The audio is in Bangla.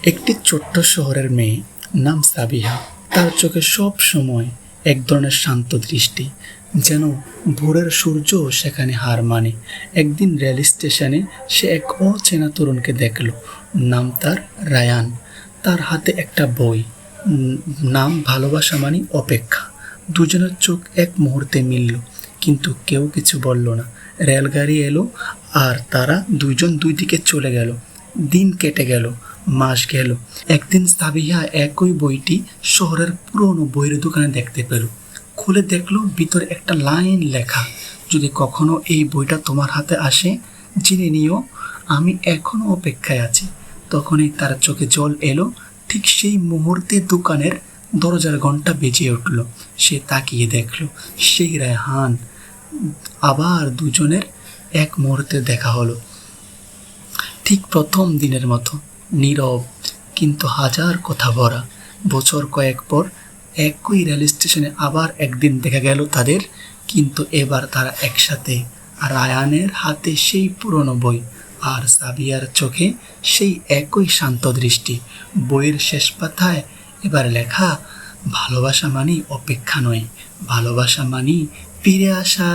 একটি ছোট্ট শহরের মেয়ে নাম সাবিহা। তার চোখে সব সময় এক ধরনের শান্ত দৃষ্টি, যেন ভোরের সূর্য সেখানে হার মানে। একদিন রেল স্টেশনে সে এক অচেনা তরুণকে দেখল। নাম তার রায়ান। তার হাতে একটা বই, উম, নাম ভালোবাসা মানে অপেক্ষা। দুজনের চোখ এক মুহূর্তে মিলল, কিন্তু কেউ কিছু বলল না। রেলগাড়ি এলো আর তারা দুইজন দুই দিকে চলে গেল। দিন কেটে গেল, মাস গেল। একদিন সাবিহা একই বইটি শহরের পুরনো বইয়ের দোকানে দেখতে পেল। খুলে দেখলো ভিতরে একটা লাইন লেখা, যদি কখনো এই বইটা তোমার হাতে আসে, জেনে নিও আমি এখনো অপেক্ষায় আছি। তখনই তার চোখে জল এলো। ঠিক সেই মুহূর্তে দোকানের দরজার ঘন্টা বেজে উঠল। সে তাকিয়ে দেখল সেই রায়হান। আবার দুজনের এক মুহূর্তে দেখা হলো, ঠিক প্রথম দিনের মতো, নীরব কিন্তু হাজার কথা ভরা। বছর কয়েক পর একই রেল স্টেশনে আবার একদিন দেখা গেল তাদের, কিন্তু এবার তারা একসাথে। আর রায়ানের হাতে সেই পুরনো বই, আর সাবিয়ার চোখে সেই একই শান্ত দৃষ্টি। বইয়ের শেষ পাতায় এবার লেখা, ভালোবাসা মানেই অপেক্ষা নয়, ভালোবাসা মানেই ফিরে আসা।